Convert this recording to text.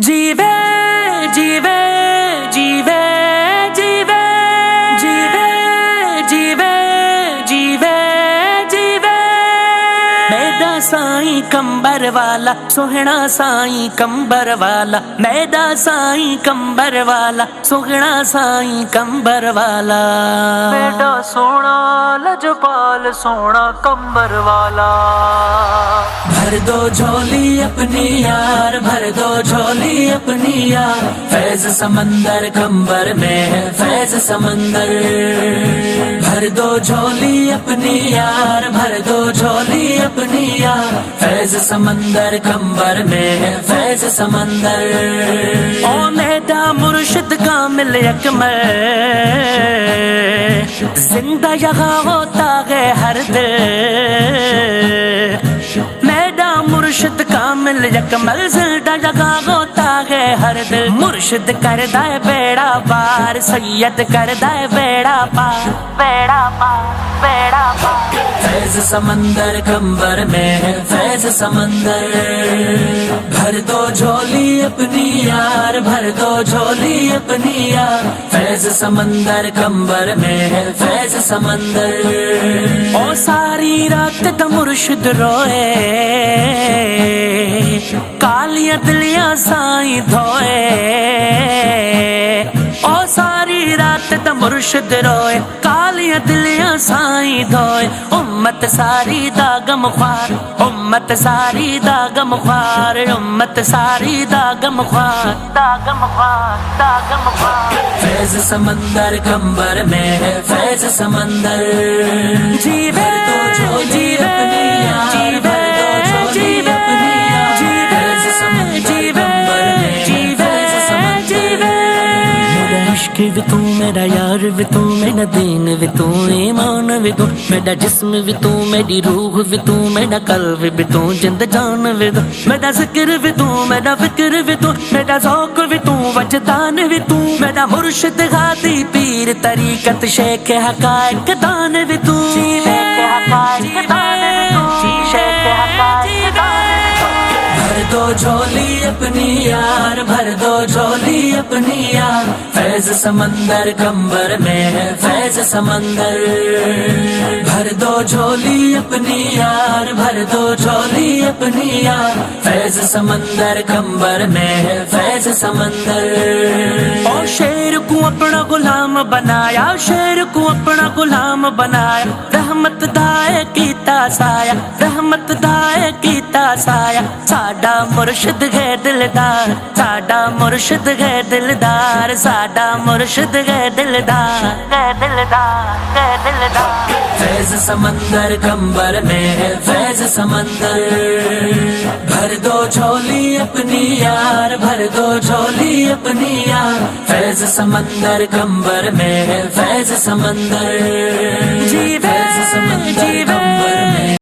जीवे जीवे जीवे जीवे जीवे जीवे जीवे जीवे मेरा साईं कंबर वाला सोहना साईं कंबर वाला मेरा साईं कंबर वाला सोहना साईं कंबर वाला मेरा सोना लजपाल सोना कंबर वाला। भर दो झोली अपनी यार भर दो झोली अपनी यार फैज समंदर कंबर में है फैज समंदर। भर दो झोली अपनी यार भर दो झोली अपनी यार फैज समंदर कंबर में है फैज समंदर। ओ मेरा मुर्शिद कामिल अकमल जिंदा यहाँ होता है हर दिल। मेरा मुर्शिद कामिल अकमल जिंदा जगह होता है हर दिल। मुर्शिद करदा है बेड़ा पार सैयद करदा है बेड़ा पार बेड़ा पार बेड़ा पार। फैज समंदर कंबर में है फैज समंदर। भर दो झोली अपनी यार भर दो झोली अपनी यार फैज समंदर कंबर में है फैज समंदर। ओ सारी रात तो मुर्शिद रोए कालियां दिलियां साईं धोए। ओ सारी रात तो मुर्शिद रोए कालियां दिलियां साईं धोए। उम्मत सारी दा गम ख्वार उम्मत सारी दा गम ख्वार उम्मत सारी दा गम ख्वार दा गम ख्वार दा गम ख्वार। फैज समंदर कंबर में है फैज समंदर। जीवे जीवे जीवे जीवे जीवे जीवे जीवे जीवे। मेरा इश्क भी तू मेरा यार भी तू मेरा दीन भी तू ईमान भी तू मेरा जिस्म भी तू मेरी रूह भी तू मेरा कल्ब भी तू जिंद जान भी तू मेरा जिक्र भी तू मेरा फिक्र भी तू मेरा ज़ौक़ भी तू वजदान भी तू मेरा मुर्शिद गादी पीर तरीकत शेख हक़ाइक़ दान भी तू शेख हक़ाइक़ दान भी तू शेख हक़ाइक़ दान। भर दो झोली अपनी यार भर दो झोली अपनी यार फैज समंदर कंबर में है फैज समंदर। भर दो झोली अपनी यार भर दो झोली अपनी यार फैज समंदर कंबर में है फैज समंदर। और शेर को अपना गुलाम बनाया शेर को अपना गुलाम बनाया रहमत दाए कीता साया रहमत दाए कीता साया। साडा मुर्शिद है दिलदार साडा मुर्शिद है दिलदार साडा मुर्शिद है दिलदार है दिलदार है दिलदार। फैज समंदर कंबर में है फैज समंदर। भर दो झोली अपनी यार भर दो झोली अपनी यार फैज समंदर कंबर में है फैज समंदर। जीवे जीवे